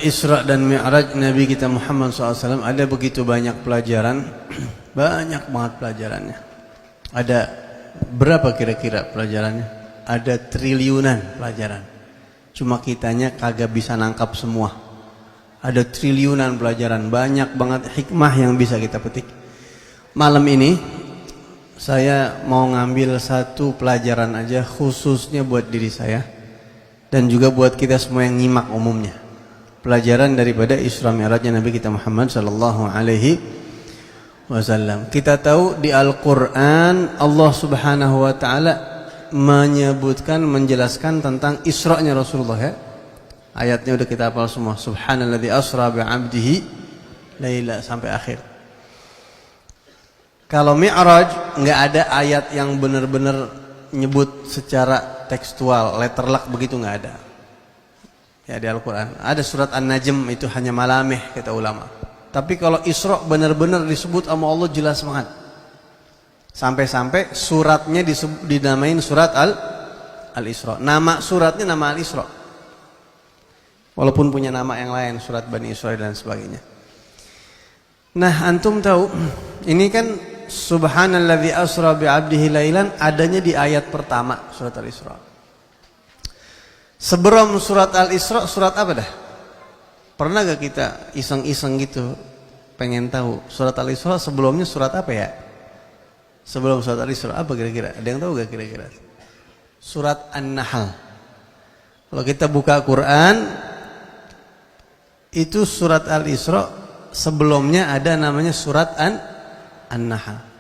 Isra dan Mi'raj Nabi kita Muhammad SAW ada begitu banyak pelajaran. Banyak banget pelajarannya. Ada berapa kira-kira pelajarannya? Ada triliunan pelajaran. Cuma kitanya kagak bisa nangkap semua. Ada triliunan pelajaran. Banyak banget hikmah yang bisa kita petik. Malam ini saya mau ngambil satu pelajaran aja khususnya buat diri saya dan juga buat kita semua yang nyimak umumnya. Pelajaran daripada Isra Mi'rajnya Nabi kita Muhammad sallallahu alaihi wasallam. Kita tahu di Al-Qur'an Allah Subhanahu wa taala menyebutkan, menjelaskan tentang Isra-nya Rasulullah ya. Ayatnya udah kita hafal semua. Subhanalladzi asra bi 'abdihi laila sampai akhir. Kalau Mi'raj enggak ada ayat yang benar-benar nyebut secara tekstual, letterlock begitu enggak ada. Ya di Al-Quran ada surat An-Najm itu hanya malamih kata ulama. Tapi kalau Isra benar-benar disebut sama Allah jelas banget. Sampai-sampai suratnya dinamain surat Al-Isra. Nama suratnya nama Al-Isra. Walaupun punya nama yang lain, surat Bani Israil dan sebagainya. Nah, antum tahu ini kan Subhanalladzi asra bi 'abdihi lailan adanya di ayat pertama surat Al-Isra. Sebelum surat Al-Isra surat apa dah? Pernah gak kita iseng-iseng gitu pengen tahu surat Al-Isra sebelumnya surat apa ya? Sebelum surat Al-Isra apa kira-kira? Ada yang tahu gak kira-kira? Surat An-Nahl. Kalau kita buka Quran itu surat Al-Isra sebelumnya ada namanya surat An-Nahl.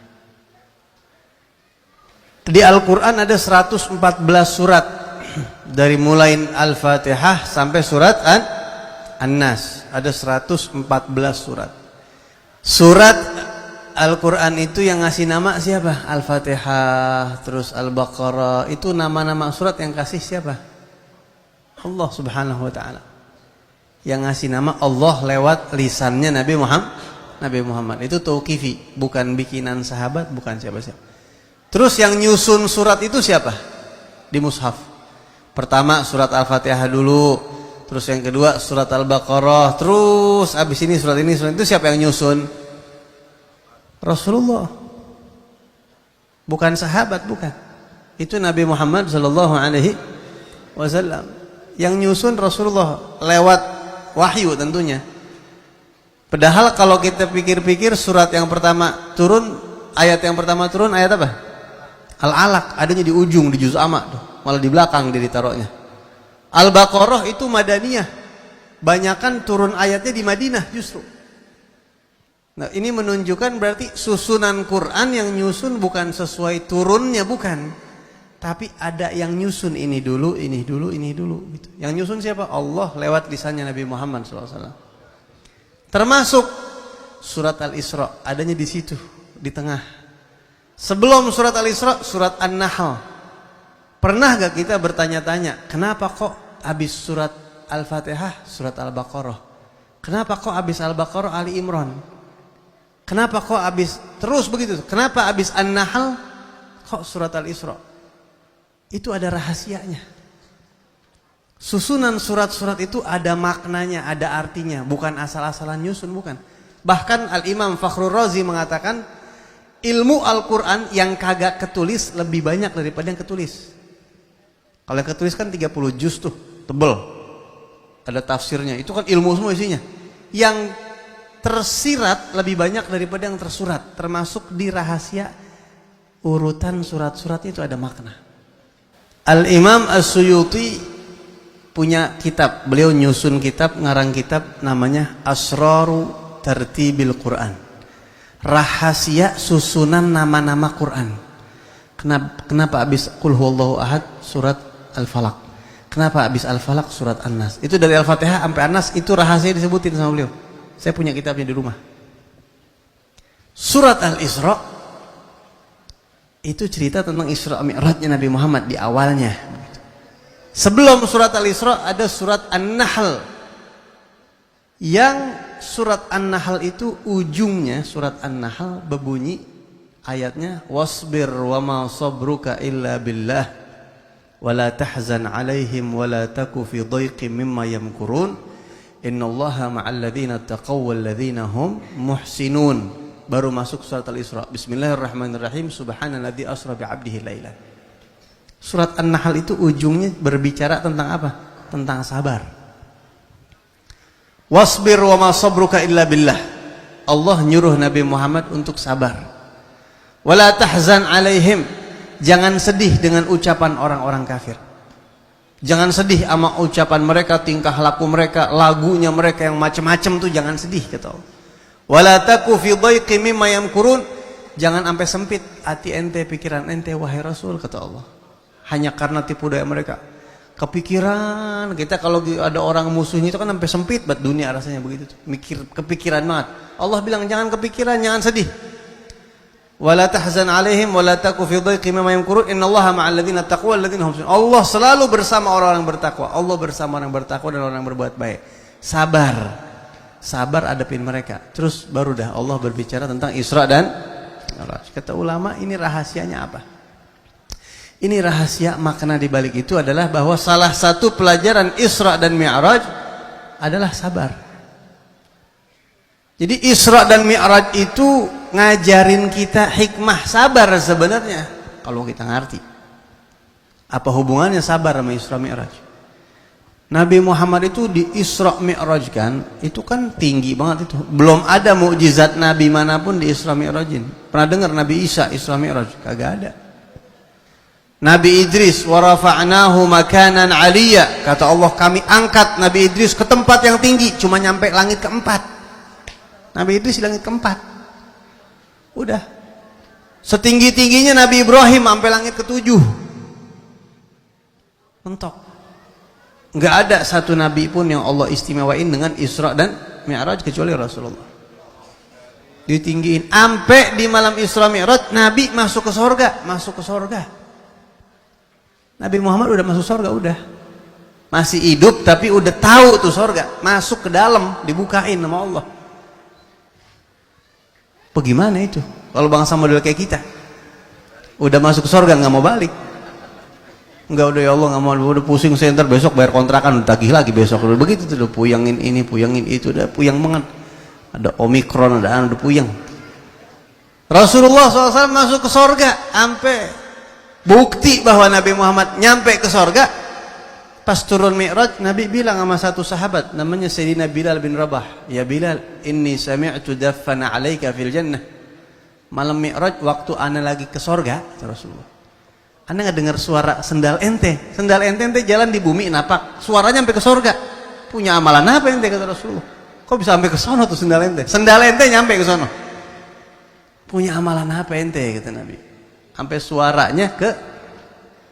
Di Al-Quran ada 114 surat. Dari mulai Al-Fatihah sampai surat An-Nas ada 114 surat. Surat Al-Quran itu yang ngasih nama siapa? Al-Fatihah, terus Al-Baqarah. Itu nama-nama surat yang kasih siapa? Allah Subhanahu wa taala. Yang ngasih nama Allah lewat lisannya Nabi Muhammad. Itu tauqifi, bukan bikinan sahabat, bukan siapa-siapa. Terus yang nyusun surat itu siapa? Di mushaf. Pertama surat Al-Fatihah dulu, terus yang kedua surat Al-Baqarah, terus abis ini surat itu siapa yang nyusun? Rasulullah. Bukan sahabat, bukan. Itu Nabi Muhammad sallallahu alaihi wasallam. Yang nyusun Rasulullah lewat wahyu tentunya. Padahal kalau kita pikir-pikir surat yang pertama turun, ayat yang pertama turun ayat apa? Al-Alaq, adanya di ujung di juz amma tuh. Malah di belakang dia ditaruhnya. Al-Baqarah itu Madaniyah. Banyakan turun ayatnya di Madinah justru. Nah, ini menunjukkan berarti susunan Quran yang nyusun bukan sesuai turunnya, bukan. Tapi ada yang nyusun ini dulu, ini dulu, ini dulu gitu. Yang nyusun siapa? Allah lewat lisannya Nabi Muhammad SAW. Termasuk surat Al-Isra adanya di situ, di tengah. Sebelum surat Al-Isra, surat An-Nahl. Pernah gak kita bertanya-tanya, kenapa kok habis surat Al-Fatihah, surat Al-Baqarah? Kenapa kok habis Al-Baqarah, Ali Imran? Kenapa kok habis terus begitu? Kenapa habis An-Nahl, kok surat Al-Isra? Itu ada rahasianya. Susunan surat-surat itu ada maknanya, ada artinya. Bukan asal-asalan nyusun, bukan. Bahkan Al-Imam Fakhrur Razi mengatakan, ilmu Al-Quran yang kagak ketulis lebih banyak daripada yang ketulis. Kalau yang ketulis kan 30 juz tuh, tebel. Ada tafsirnya, itu kan ilmu semua isinya. Yang tersirat lebih banyak daripada yang tersurat. Termasuk di rahasia urutan surat-surat itu ada makna. Al-Imam As-Suyuti punya kitab. Beliau nyusun kitab, ngarang kitab namanya Asraru Tartibil Quran. Rahasia susunan nama-nama Quran. Kenapa habis Qul Huwallahu Ahad surat Al-Falaq? Kenapa habis Al-Falaq surat An-Nas? Itu dari Al-Fatihah sampai An-Nas itu rahasia disebutin sama beliau. Saya punya kitabnya di rumah. Surat Al-Isra itu cerita tentang Isra Mi'rajnya Nabi Muhammad di awalnya. Sebelum surat Al-Isra ada surat An-Nahl. Yang surat An-Nahl itu ujungnya surat An-Nahl berbunyi ayatnya wasbir wa ma sabruka illa billah wa la tahzan alaihim wa la taku fi dhaiqin mimma yamkurun Innallaha ma'al ladzina taqaw wal ladzina hum muhsinun. Baru masuk surat Al-Isra. Bismillahirrahmanirrahim. Subhanalladzi asra bi 'abdihi lailan. Surat An-Nahl itu ujungnya berbicara tentang apa? Tentang sabar. Wasbir wa ma sabruka illa billah. Allah nyuruh Nabi Muhammad untuk sabar. Wala tahzan 'alaihim. Jangan sedih dengan ucapan orang-orang kafir. Jangan sedih sama ucapan mereka, tingkah laku mereka, lagunya mereka yang macam-macam tuh jangan sedih kata Allah. Wala taku fi dhaiqi mimma yamkurun. Jangan sampai sempit hati ente, pikiran ente wahai Rasul kata Allah. Hanya karena tipu daya mereka. Kepikiran kita kalau ada orang musuhnya itu kan sampai sempit buat dunia rasanya begitu tuh. Mikir kepikiran banget. Allah bilang jangan kepikiran, jangan sedih. Wala tahzan 'alaihim wala taku fi dhaiqi mimma yamkurun innallaha ma'al ladzina taqwa wal ladzina hum muhsinun. Allah selalu bersama orang-orang bertakwa. Allah bersama orang bertakwa dan orang yang berbuat baik. Sabar. Sabar hadapin mereka. Terus baru dah Allah berbicara tentang Isra dan Mi'raj. Kata ulama ini rahasianya apa? Ini rahasia makna di balik itu adalah bahwa salah satu pelajaran Isra dan Mi'raj adalah sabar. Jadi Isra dan Mi'raj itu ngajarin kita hikmah sabar sebenarnya kalau kita ngerti. Apa hubungannya sabar sama Isra Mi'raj? Nabi Muhammad itu di Isra Mi'raj kan, itu kan tinggi banget itu. Belum ada mukjizat Nabi manapun di Isra Mi'rajin. Pernah dengar Nabi Isa Isra Mi'raj? Kagak ada. Nabi Idris wa rafa'nahu makanan 'aliyya. Kata Allah kami angkat Nabi Idris ke tempat yang tinggi, cuma nyampe langit keempat. Nabi Idris di langit keempat. Udah. Setinggi-tingginya Nabi Ibrahim sampai langit ketujuh. Mentok. Enggak ada satu nabi pun yang Allah istimewain dengan Isra dan Mi'raj kecuali Rasulullah. Ditinggiin sampai di malam Isra Mi'raj Nabi masuk ke surga, masuk ke surga. Nabi Muhammad udah masuk surga udah. Masih hidup tapi udah tahu tuh surga, masuk ke dalam dibukain sama Allah. Bagaimana itu? Kalau bangsa model kayak kita, udah masuk ke surga nggak mau balik. Enggak udah ya Allah nggak mau, udah pusing saya ntar besok bayar kontrakan, udah tagih lagi besok. Udah begitu tuh, udah puyangin ini, puyangin itu, udah puyang banget. Ada Omikron, ada udah puyang. Rasulullah SAW masuk ke surga, sampai bukti bahwa Nabi Muhammad nyampe ke surga. Pas turun Mi'raj, Nabi bilang sama satu sahabat namanya Sayyidina Bilal bin Rabah, ya Bilal, inni sami'tu daffana 'alaika fil jannah. Malam Mi'raj waktu ana lagi ke surga, Rasulullah. Anda nggak dengar suara sendal ente? Sendal ente jalan di bumi napak, suaranya sampai ke surga. Punya amalan apa ente kata Rasulullah? Kok bisa sampai ke sono tuh sendal ente? Sendal ente nyampe ke sono. Punya amalan apa ente kata Nabi? Sampai suaranya ke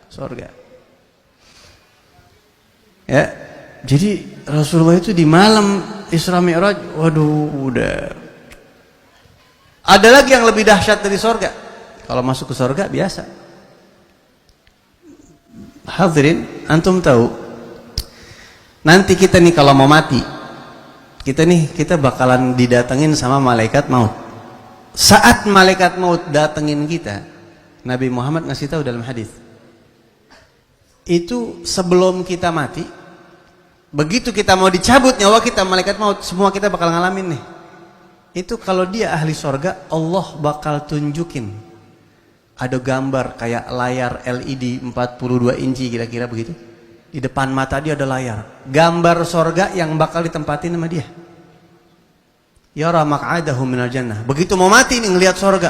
surga. Ya, jadi Rasulullah itu di malam Isra Mi'raj, waduh udah. Ada lagi yang lebih dahsyat dari surga. Kalau masuk ke surga biasa. Hadirin, antum tahu nanti kita nih kalau mau mati, kita bakalan didatengin sama malaikat maut. Saat malaikat maut datengin kita, Nabi Muhammad ngasih tahu dalam hadis, itu sebelum kita mati, begitu kita mau dicabut nyawa kita, malaikat maut, semua kita bakal ngalamin nih. Itu kalau dia ahli surga, Allah bakal tunjukin ada gambar kayak layar LED 42 inci kira-kira begitu. Di depan mata dia ada layar, gambar surga yang bakal ditempatin sama dia. Yara maq'adahu minal jannah. Begitu mau mati nih ngelihat surga,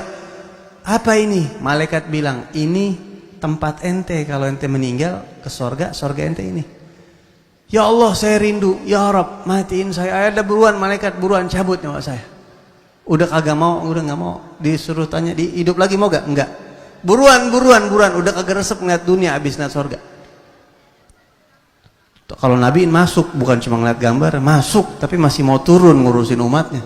apa ini? Malaikat bilang, ini tempat ente kalau ente meninggal ke surga, surga ente ini. Ya Allah saya rindu, ya Rabb matiin saya. Ada buruan malaikat, buruan cabut nyawa saya. Udah kagak mau, udah nggak mau. Disuruh tanya, hidup lagi mau gak? Enggak. Buruan, udah kagak resep ngeliat dunia, habis ngeliat surga. Kalau Nabi masuk, bukan cuma ngeliat gambar, masuk, tapi masih mau turun ngurusin umatnya.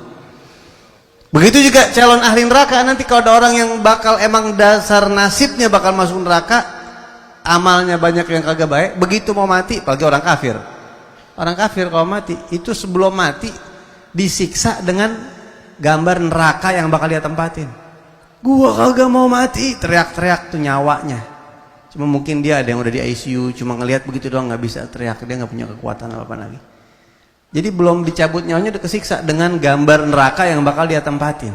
Begitu juga calon ahli neraka, nanti kalau ada orang yang bakal emang dasar nasibnya bakal masuk neraka, amalnya banyak yang kagak baik, begitu mau mati, apalagi orang kafir. Orang kafir kalau mati, itu sebelum mati disiksa dengan gambar neraka yang bakal dia tempatin. Gua kagak mau mati, teriak-teriak tuh nyawanya. Cuma mungkin dia ada yang udah di ICU, cuma ngelihat begitu doang nggak bisa teriak, dia nggak punya kekuatan apa-apa lagi. Jadi belum dicabut nyawanya udah kesiksa dengan gambar neraka yang bakal dia tempatin.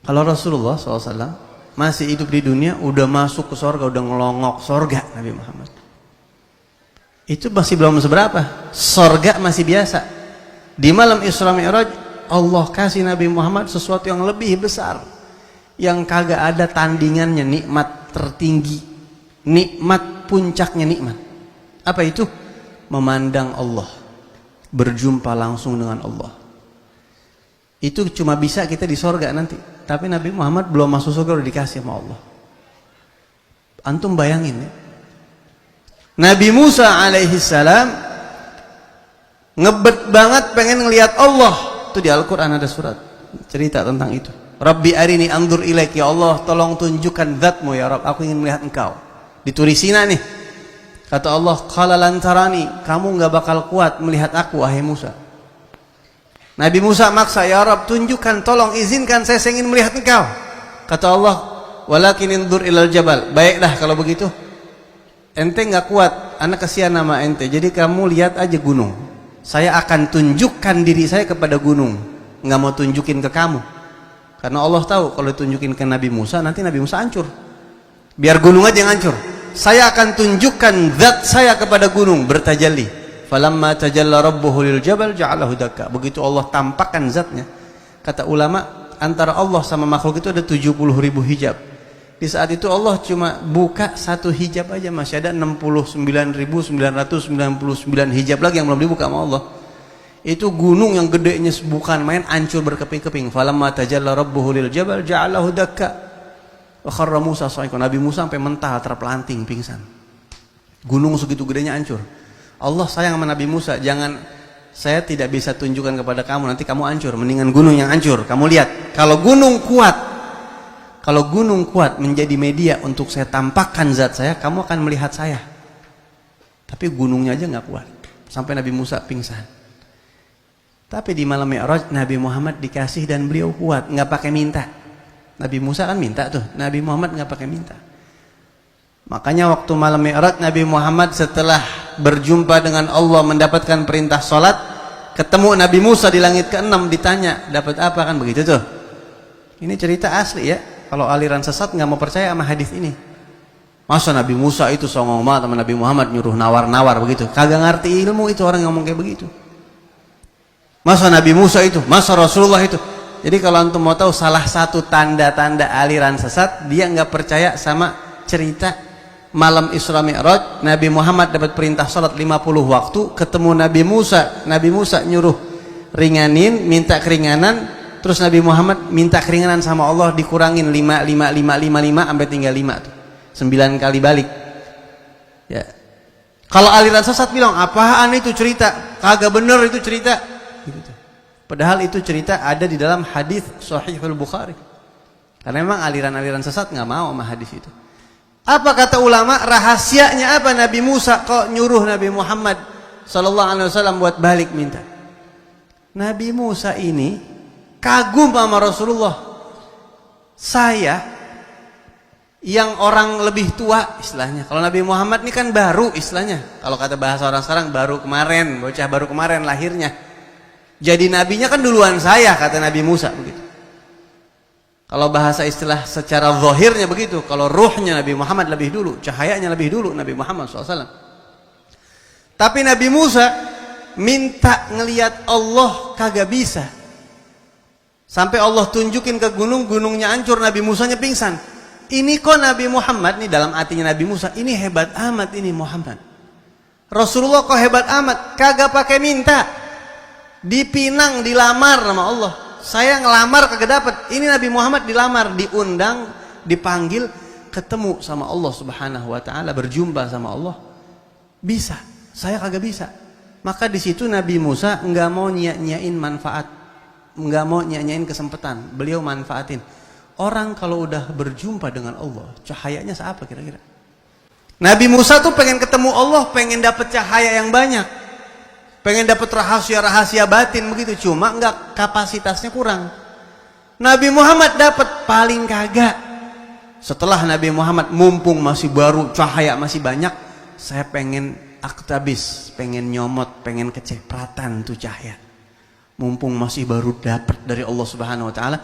Kalau Rasulullah SAW masih hidup di dunia, udah masuk ke sorga, udah ngelongok sorga Nabi Muhammad. Itu masih belum seberapa. Sorga masih biasa. Di malam Isra Mi'raj, Allah kasih Nabi Muhammad sesuatu yang lebih besar, yang kagak ada tandingannya, nikmat tertinggi, nikmat puncaknya nikmat. Apa itu? Memandang Allah, berjumpa langsung dengan Allah. Itu cuma bisa kita di sorga nanti. Tapi Nabi Muhammad belum masuk surga udah dikasih sama Allah. Antum bayangin ya, Nabi Musa alaihi salam ngebet banget pengen ngelihat Allah. Itu di Al-Quran ada surat cerita tentang itu. Rabbi arini andur ilaik, ya Allah tolong tunjukkan zatmu ya Rabb, aku ingin melihat engkau. Di Turisina nih, kata Allah, qala lan tarani, kamu gak bakal kuat melihat aku wahai Musa. Nabi Musa maksa, ya Rabb tunjukkan, tolong izinkan saya ingin melihat engkau. Kata Allah, walakin indur ilal jabal. Baiklah kalau begitu, ente gak kuat, anak kasihan nama ente, jadi kamu lihat aja gunung. Saya akan tunjukkan diri saya kepada gunung, gak mau tunjukin ke kamu. Karena Allah tahu kalau tunjukin ke Nabi Musa, nanti Nabi Musa hancur. Biar gunung aja yang hancur. Saya akan tunjukkan zat saya kepada gunung, bertajalli. Falamma tajalla rabbuhu lil jabal ja'alahu dakka. Begitu Allah tampakkan zatnya, kata ulama, antara Allah sama makhluk itu ada 70.000 hijab. Di saat itu Allah cuma buka satu hijab aja, masih ada 69.999 hijab lagi yang belum dibuka sama Allah. Itu gunung yang gedenya bukan main, hancur berkeping-keping. Falamma tajalla rabbuhu lil jabal ja'alahu dakka wa kharra Musa sa'iqa. Nabi Musa sampai mental, terpelanting, pingsan. Gunung segitu gedenya hancur. Allah sayang sama Nabi Musa, jangan, saya tidak bisa tunjukkan kepada kamu, nanti kamu hancur, mendingan gunung yang hancur. Kamu lihat, kalau gunung kuat menjadi media untuk saya tampakkan zat saya, kamu akan melihat saya. Tapi gunungnya aja nggak kuat, sampai Nabi Musa pingsan. Tapi di malam Mi'raj Nabi Muhammad dikasih dan beliau kuat, nggak pakai minta. Nabi Musa kan minta tuh, Nabi Muhammad nggak pakai minta. Makanya waktu malam Mi'raj Nabi Muhammad setelah berjumpa dengan Allah, mendapatkan perintah sholat, ketemu Nabi Musa di langit ke-6, ditanya dapat apa, kan begitu tuh. Ini cerita asli ya. Kalau aliran sesat nggak mau percaya sama hadis ini. Masa Nabi Musa itu songong banget sama Nabi Muhammad, nyuruh nawar-nawar begitu, kagak ngerti ilmu itu orang yang ngomong kayak begitu. Masa Nabi Musa itu, masa Rasulullah itu. Jadi kalau antum mau tahu salah satu tanda-tanda aliran sesat, dia nggak percaya sama cerita malam Isra Mi'raj. Nabi Muhammad dapat perintah salat 50 waktu, ketemu Nabi Musa nyuruh ringanin, minta keringanan, terus Nabi Muhammad minta keringanan sama Allah, dikurangin 5 sampai tinggal 5 tuh. 9 kali balik. Ya. Kalau aliran sesat bilang, apaan itu cerita? Kagak bener itu cerita. Gitu. Padahal itu cerita ada di dalam hadis Sahihul Bukhari. Karena memang aliran-aliran sesat nggak mau sama hadis itu. Apa kata ulama? Rahasianya apa Nabi Musa kok nyuruh Nabi Muhammad sallallahu alaihi wasallam buat balik minta? Nabi Musa ini kagum sama Rasulullah. Saya yang orang lebih tua istilahnya. Kalau Nabi Muhammad ini kan baru istilahnya. Kalau kata bahasa orang sekarang baru kemarin, bocah baru kemarin lahirnya. Jadi nabinya kan duluan saya, kata Nabi Musa begitu. Kalau bahasa istilah secara zahirnya begitu. Kalau ruhnya Nabi Muhammad lebih dulu, cahayanya lebih dulu Nabi Muhammad SAW. Tapi Nabi Musa minta ngelihat Allah kagak bisa. Sampai Allah tunjukin ke gunung, gunungnya hancur, Nabi Musanya pingsan. Ini kok Nabi Muhammad nih, dalam hatinya Nabi Musa, ini hebat amat ini Muhammad. Rasulullah kok hebat amat, kagak pakai minta. Dipinang, dilamar sama Allah. Saya ngelamar kagak dapat. Ini Nabi Muhammad dilamar, diundang, dipanggil, ketemu sama Allah Subhanahu wa taala, berjumpa sama Allah. Bisa, saya kagak bisa. Maka di situ Nabi Musa enggak mau nyanyain manfaat, enggak mau nyanyain kesempatan. Beliau manfaatin. Orang kalau udah berjumpa dengan Allah, cahayanya seapa kira-kira? Nabi Musa tuh pengen ketemu Allah, pengen dapat cahaya yang banyak, pengen dapat rahasia-rahasia batin begitu. Cuma enggak, kapasitasnya kurang. Nabi Muhammad dapat paling kagak. Setelah Nabi Muhammad mumpung masih baru, cahaya masih banyak, saya pengen aktabis, pengen nyomot, pengen kecipratan tuh cahaya. Mumpung masih baru dapat dari Allah Subhanahu wa taala.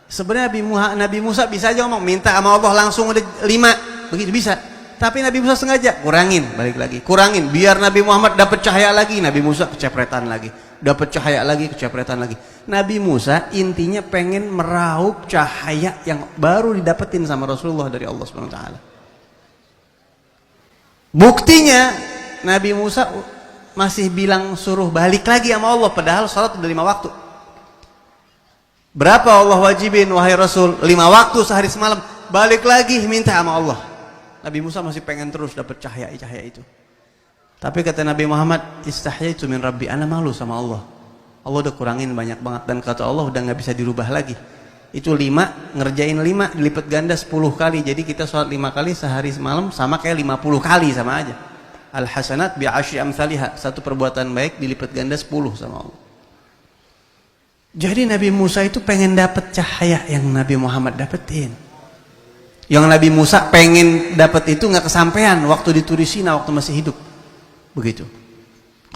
Sebenarnya Nabi Musa bisa aja ngomong minta sama Allah langsung udah 5, begitu bisa. Tapi Nabi Musa sengaja kurangin, balik lagi, kurangin biar Nabi Muhammad dapat cahaya lagi, Nabi Musa kecepretan lagi, dapat cahaya lagi, kecepretan lagi. Nabi Musa intinya pengen meraup cahaya yang baru didapetin sama Rasulullah dari Allah Subhanahu wa taala. Buktinya Nabi Musa masih bilang suruh balik lagi sama Allah padahal salat udah 5 waktu. Berapa Allah wajibin wahai Rasul? 5 waktu sehari semalam. Balik lagi minta sama Allah. Nabi Musa masih pengen terus dapat cahaya itu. Tapi kata Nabi Muhammad, istahyaitu min Rabbi, ana malu sama Allah. Allah udah kurangin banyak banget dan kata Allah udah nggak bisa dirubah lagi. Itu 5, ngerjain 5 dilipat ganda 10 kali. Jadi kita sholat 5 kali sehari semalam sama kayak 50 kali sama aja. Al hasanat bi asyri amsalihha, satu perbuatan baik dilipat ganda 10 sama Allah. Jadi Nabi Musa itu pengen dapat cahaya yang Nabi Muhammad dapetin. Yang Nabi Musa pengen dapat itu nggak kesampaian waktu di Turisina waktu masih hidup. Begitu.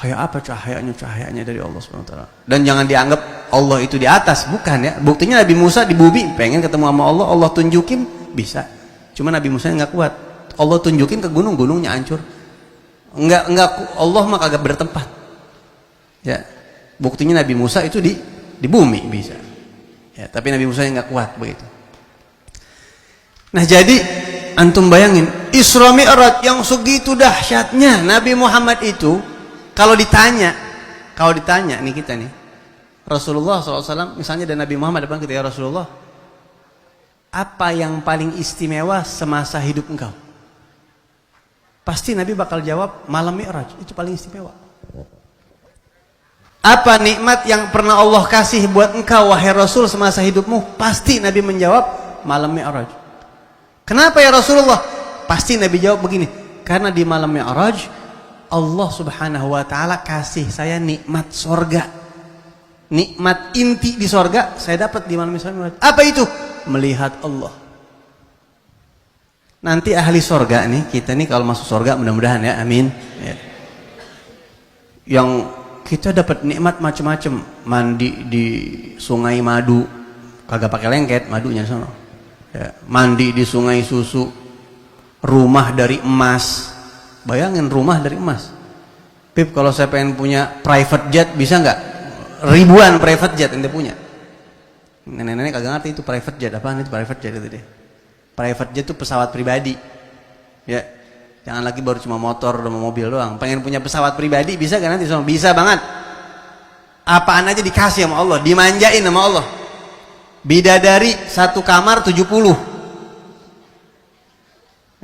Kayak apa cahayanya dari Allah Subhanahu wa taala. Dan jangan dianggap Allah itu di atas, bukan ya. Buktinya Nabi Musa di bumi pengen ketemu sama Allah, Allah tunjukin bisa. Cuma Nabi Musa nggak kuat. Allah tunjukin ke gunung-gunungnya hancur. Enggak Allah mah kagak bertempat. Ya. Buktinya Nabi Musa itu di bumi bisa. Ya, tapi Nabi Musa nggak kuat begitu. Nah, jadi antum bayangin Isra Mi'raj yang segitu dahsyatnya Nabi Muhammad itu kalau ditanya nih kita nih Rasulullah SAW misalnya dan Nabi Muhammad depan kita, ya Rasulullah, apa yang paling istimewa semasa hidup engkau? Pasti Nabi bakal jawab malam Mi'raj, itu paling istimewa. Apa nikmat yang pernah Allah kasih buat engkau wahai Rasul semasa hidupmu? Pasti Nabi menjawab malam Mi'raj. Kenapa ya Rasulullah? Pasti Nabi jawab begini, karena di malam Mi'raj Allah Subhanahu wa taala kasih saya nikmat sorga. Nikmat inti di sorga saya dapat di malam Mi'raj. Apa itu? Melihat Allah. Nanti ahli sorga nih, kita nih kalau masuk sorga mudah-mudahan ya, amin ya. Yang kita dapat nikmat macam-macam, mandi di sungai madu, kagak pakai lengket, madunya di sana. Ya, mandi di sungai susu, rumah dari emas. Bayangin rumah dari emas. Pip, kalau saya pengen punya private jet bisa nggak? Ribuan private jet ente punya. Nenek-nenek kagak ngerti itu private jet, apaan itu private jet itu deh. Private jet itu pesawat pribadi. Ya. Jangan lagi baru cuma motor dan mobil doang. Pengen punya pesawat pribadi bisa kan nanti? Bisa banget. Apaan aja dikasih sama Allah, dimanjain sama Allah. Bidadari satu kamar 70.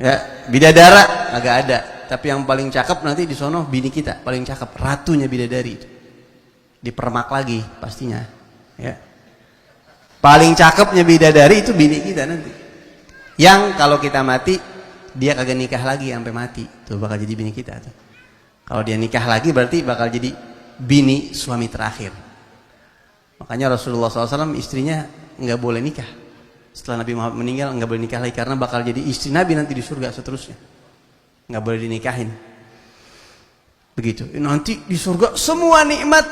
Ya, bidadara agak ada. Tapi yang paling cakep nanti di sono bini kita, paling cakep, ratunya bidadari itu. Dipermak lagi pastinya. Ya. Paling cakepnya bidadari itu bini kita nanti. Yang kalau kita mati dia kagak nikah lagi sampai mati, tuh bakal jadi bini kita tuh. Kalau dia nikah lagi berarti bakal jadi bini suami terakhir. Makanya Rasulullah SAW istrinya nggak boleh nikah. Setelah Nabi Muhammad meninggal nggak boleh nikah lagi karena bakal jadi istri Nabi nanti di surga seterusnya. Nggak boleh dinikahin. Begitu. Nanti di surga semua nikmat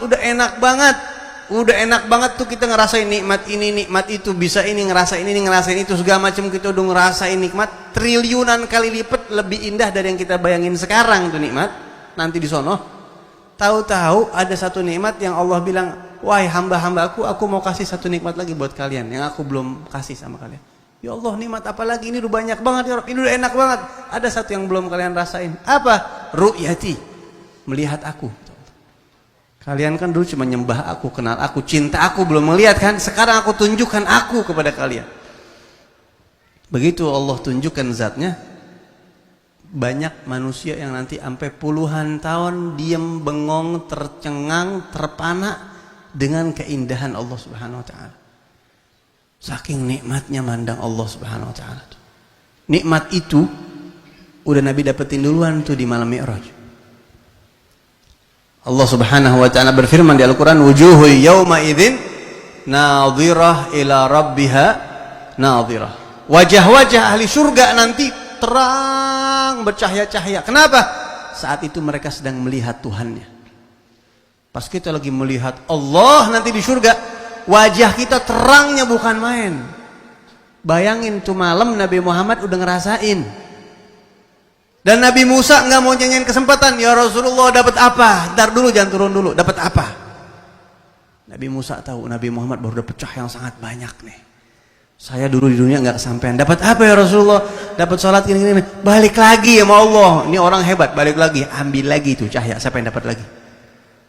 udah enak banget. Udah enak banget tuh kita ngerasain nikmat ini, nikmat itu, bisa ini, ngerasain ini, ngerasain itu, segala macam kita udah ngerasain nikmat triliunan kali lipat lebih indah dari yang kita bayangin sekarang tuh nikmat. Nanti di sono tahu-tahu ada satu nikmat yang Allah bilang, wahai hamba-hambaku, aku mau kasih satu nikmat lagi buat kalian yang aku belum kasih sama kalian. Ya Allah, nikmat apa lagi? Ini udah banyak banget ya Rabb, ini udah enak banget. Ada satu yang belum kalian rasain. Apa? Ru'yati, melihat aku. Kalian kan dulu cuma nyembah aku, kenal aku, cinta aku, belum melihat kan? Sekarang aku tunjukkan aku kepada kalian. Begitu Allah tunjukkan zatnya, banyak manusia yang nanti sampai puluhan tahun diam, bengong, tercengang, terpana dengan keindahan Allah Subhanahu wa taala. Saking nikmatnya mandang Allah Subhanahu wa taala. Nikmat itu udah Nabi dapetin duluan tuh di malam Mi'raj. Allah Subhanahu wa taala berfirman di Al-Qur'an, wujuhu yauma idzin nadhirah ila rabbiha nadhirah. Wajah-wajah ahli surga nanti terang bercahaya-cahaya. Kenapa? Saat itu mereka sedang melihat Tuhannya. Pas kita lagi melihat Allah nanti di surga, wajah kita terangnya bukan main. Bayangin tuh malam Nabi Muhammad udah ngerasain. Dan Nabi Musa nggak mau nyanyiin kesempatan. Ya Rasulullah, dapat apa? Ntar dulu, jangan turun dulu. Dapat apa? Nabi Musa tahu Nabi Muhammad baru dapat pecah yang sangat banyak nih. Saya dulu di dunia nggak kesampaian. Dapat apa ya Rasulullah? Dapat sholat gini-gini. Balik lagi ya Allah. Ini orang hebat. Balik lagi, ambil lagi tuh cahaya. Siapa yang dapat lagi?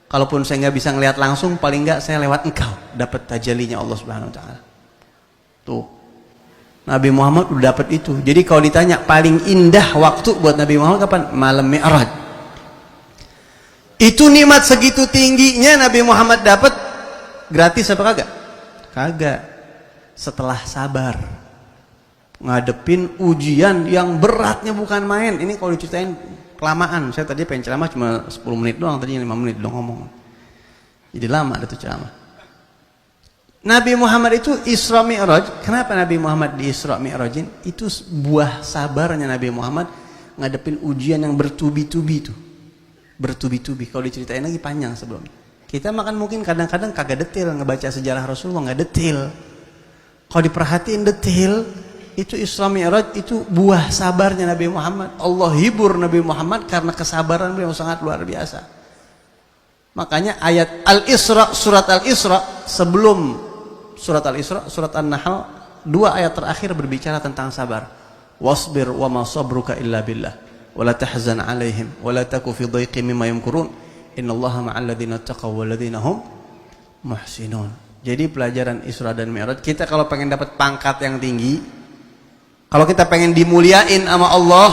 Kalaupun saya nggak bisa ngelihat langsung, paling nggak saya lewat engkau dapat tajalinya Allah Subhanahu Wa Taala. Tuh, Nabi Muhammad udah dapat itu. Jadi kalau ditanya paling indah waktu buat Nabi Muhammad kapan? Malam Mi'raj. Itu nikmat segitu tingginya Nabi Muhammad dapat gratis apa kagak? Kagak. Setelah sabar ngadepin ujian yang beratnya bukan main. Ini kalau diceritain kelamaan. Saya tadi pengen ceramah cuma 10 menit doang, tadi 5 menit doang ngomong. Jadi lama ada tuh ceramah. Nabi Muhammad itu Isra Mi'raj. Kenapa Nabi Muhammad di Isra Mi'rajin? Itu buah sabarnya Nabi Muhammad ngadepin ujian yang bertubi-tubi itu. Bertubi-tubi. Kalau diceritain lagi panjang sebelumnya. Kita makan mungkin kadang-kadang kagak detail ngebaca sejarah Rasulullah, nggak detail. Kalau diperhatiin detail, itu Isra Mi'raj itu buah sabarnya Nabi Muhammad. Allah hibur Nabi Muhammad karena kesabaran beliau sangat luar biasa. Makanya ayat Al-Isra, surat Al-Isra sebelum surat Al-Isra, surat An-Nahl, 2 ayat terakhir berbicara tentang sabar. Wasbir wa ma sabruka illa billah wa la tahzan alaihim wa la taku fi dhaiqin mimma yamkurun innallaha ma'al ladzina taqaw wal ladzina hum muhsinun. Jadi pelajaran Isra dan Mi'raj, kita kalau pengen dapat pangkat yang tinggi, kalau kita pengen dimuliain sama Allah,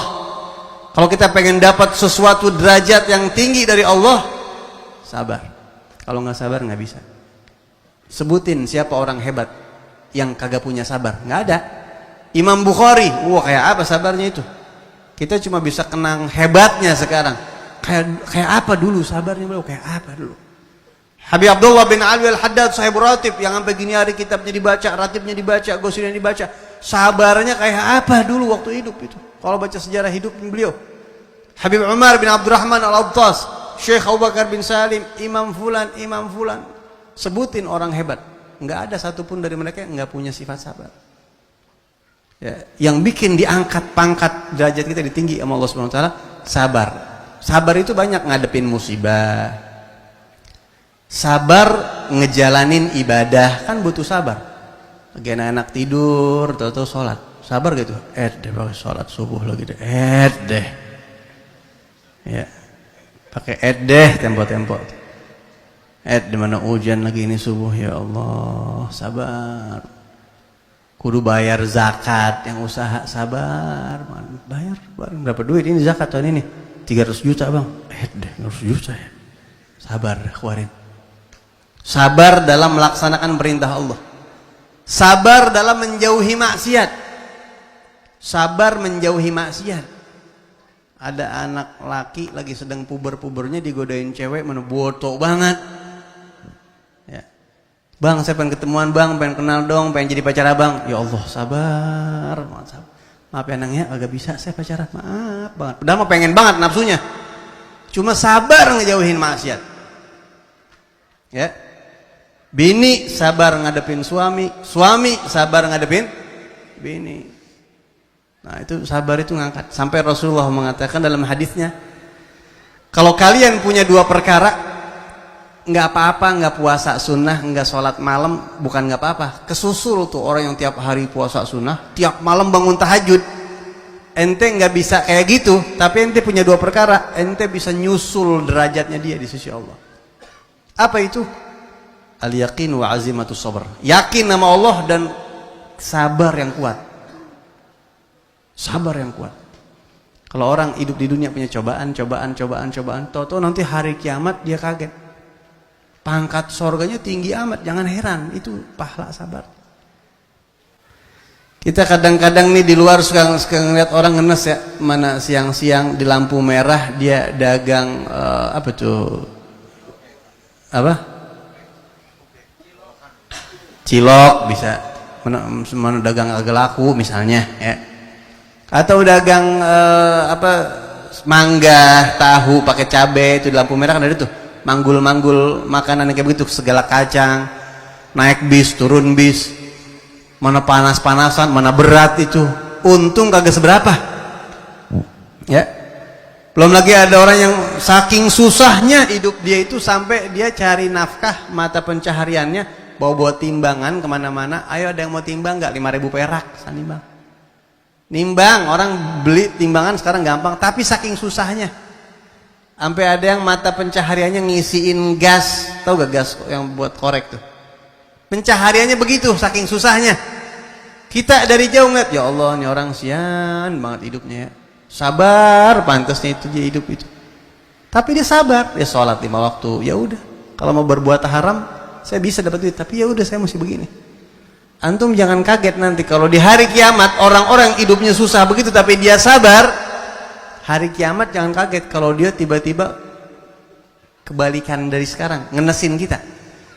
kalau kita pengen dapat sesuatu derajat yang tinggi dari Allah, sabar. Kalau nggak sabar nggak bisa. Sebutin siapa orang hebat yang kagak punya sabar. Nggak ada. Imam Bukhari, wah kayak apa sabarnya itu? Kita cuma bisa kenang hebatnya sekarang. Kayak apa dulu sabarnya beliau? Kayak apa dulu? Habib Abdullah bin Alwi Al-Haddad sahib ratib yang sampai gini hari kitabnya dibaca, ratibnya dibaca, gosirnya dibaca. Sabarnya kayak apa dulu waktu hidup itu? Kalau baca sejarah hidup beliau. Habib Umar bin Abdurrahman Al-Abtas, Syekh Abu Bakar bin Salim, Imam Fulan, Imam Fulan. Sebutin orang hebat. Enggak ada satupun dari mereka yang enggak punya sifat sabar. Ya, yang bikin diangkat pangkat derajat kita ditinggi sama Allah Subhanahu wa taala, sabar. Sabar itu banyak ngadepin musibah. Sabar ngejalanin ibadah kan butuh sabar. Lagi anak-anak tidur, tahu-tahu sholat. Sabar gitu. Deh pakai sholat subuh lagi deh. Deh. Ya. Pakai deh tempo-tempo. Di mana hujan lagi ini subuh, ya Allah, sabar. Kudu bayar zakat yang usaha, sabar. Bayar berapa duit ini zakat tahun ini? 300 juta, Bang. Deh 300 juta ya. Sabar keluarin. Sabar dalam melaksanakan perintah Allah. Sabar dalam menjauhi maksiat. Sabar menjauhi maksiat. Ada anak laki lagi sedang puber-pubernya digodain cewek, mana botok banget. Ya. Bang, saya pengen ketemuan bang, pengen kenal dong, pengen jadi pacar abang. Ya Allah, sabar. Maaf ya nangnya, agak bisa saya pacaran. Maaf banget. Udah mau pengen banget nafsunya. Cuma sabar ngejauhin maksiat. Ya. Bini sabar ngadepin suami, suami sabar ngadepin bini. Nah itu sabar itu ngangkat. Sampai Rasulullah mengatakan dalam hadisnya, kalau kalian punya 2 perkara, nggak apa-apa, nggak puasa sunnah, nggak sholat malam, bukan nggak apa-apa. Kesusul tuh orang yang tiap hari puasa sunnah, tiap malam bangun tahajud. Ente nggak bisa kayak gitu, tapi ente punya 2 perkara, ente bisa nyusul derajatnya dia di sisi Allah. Apa itu? Al-yaqin wa azimatus sabr. Yakin nama Allah dan sabar yang kuat. Sabar yang kuat. Kalau orang hidup di dunia punya cobaan, tahu-tahu nanti hari kiamat dia kaget. Pangkat sorganya tinggi amat, jangan heran, itu pahala sabar. Kita kadang-kadang nih di luar suka ngeliat orang ngenes ya, mana siang-siang di lampu merah dia dagang apa tuh? Apa? Cilok bisa, mana dagang agak laku misalnya ya, atau dagang mangga, tahu pakai cabai itu di lampu merah kan ada tuh. Manggul-manggul makanan yang kayak begitu, segala kacang, naik bis, turun bis. Mana panas-panasan, mana berat itu. Untung kagak seberapa. Ya. Belum lagi ada orang yang saking susahnya hidup dia itu sampai dia cari nafkah, mata pencahariannya bawa-bawa timbangan kemana-mana. Ayo ada yang mau timbang nggak? 5.000 perak sanimbang. Nimbang, orang beli timbangan sekarang gampang, tapi saking susahnya. Sampai ada yang mata pencahariannya ngisiin gas, tahu gak gas yang buat korek tuh? Pencahariannya begitu, saking susahnya. Kita dari jauh ngeliat, ya Allah, ini orang sian banget hidupnya ya. Sabar, pantasnya itu dia hidup itu. Tapi dia sabar, dia sholat 5 waktu. Ya udah, kalau mau berbuat haram, saya bisa dapat duit. Tapi ya udah, saya mesti begini. Antum jangan kaget nanti kalau di hari kiamat orang-orang yang hidupnya susah begitu, tapi dia sabar. Hari kiamat jangan kaget kalau dia tiba-tiba kebalikan dari sekarang, ngenesin kita.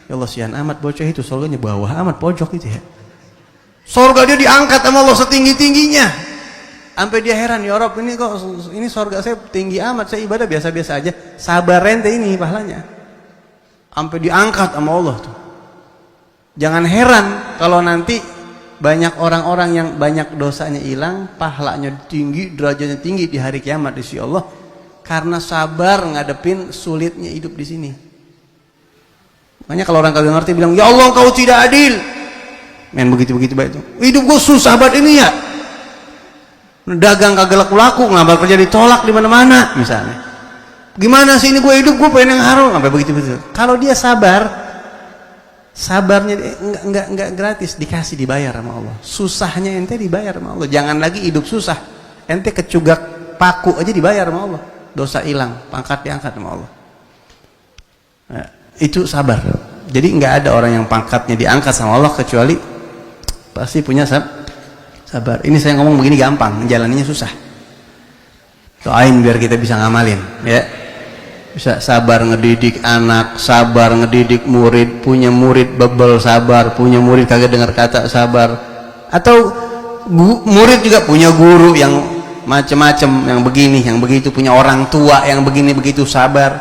Ya Allah, sian amat bocah itu, surganya bawah amat pojok itu ya. Surga dia diangkat sama Allah setinggi-tingginya. Sampai dia heran, ya Rabb, ini kok ini surga saya tinggi amat, saya ibadah biasa-biasa aja. Sabar ente ini pahalanya. Sampai diangkat sama Allah tuh. Jangan heran kalau nanti banyak orang-orang yang banyak dosanya hilang, pahalanya tinggi, derajatnya tinggi di hari kiamat di sisi Allah karena sabar ngadepin sulitnya hidup di sini. Makanya kalau orang kagak ngerti bilang, "Ya Allah, Engkau tidak adil." Main begitu-begitu baik itu. Hidup gue susah banget ini ya. Dagang kagak laku-laku, ngambil kerja ditolak di mana-mana misalnya. Gimana sih ini gue hidup, gue pengen yang harum, sampai begitu-begitu. Kalau dia sabar, sabarnya enggak gratis, dikasih, dibayar sama Allah. Susahnya ente dibayar sama Allah. Jangan lagi hidup susah. Ente kecugak paku aja dibayar sama Allah. Dosa hilang, pangkat diangkat sama Allah. Nah, itu sabar. Jadi enggak ada orang yang pangkatnya diangkat sama Allah kecuali pasti punya sabar. Ini saya ngomong begini gampang, menjalaninya susah. Doain biar kita bisa ngamalin, ya. Bisa sabar ngedidik anak, sabar ngedidik murid, punya murid bebel sabar, punya murid kagak dengar kata sabar. Atau murid juga punya guru yang macam-macam, yang begini, yang begitu, punya orang tua yang begini begitu sabar.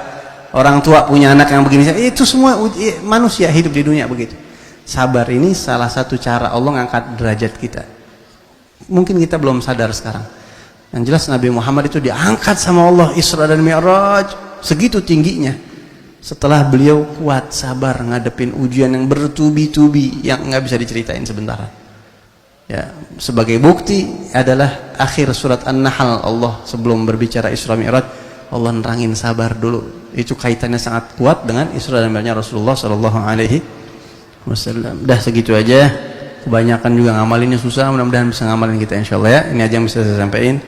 Orang tua punya anak yang begini, itu semua manusia hidup di dunia begitu. Sabar ini salah satu cara Allah ngangkat derajat kita. Mungkin kita belum sadar sekarang. Yang jelas Nabi Muhammad itu diangkat sama Allah Isra dan Mi'raj segitu tingginya. Setelah beliau kuat sabar ngadepin ujian yang bertubi-tubi yang nggak bisa diceritain sebentar. Ya, sebagai bukti adalah akhir surat An-Nahl Allah sebelum berbicara Isra Mi'raj, Allah nerangin sabar dulu. Itu kaitannya sangat kuat dengan Isra dan Mi'rajnya Rasulullah sallallahu alaihi wasallam. Dah segitu aja. Kebanyakan juga ngamalinnya susah, mudah-mudahan bisa ngamalin kita insyaallah ya. Ini aja yang bisa saya sampaikan.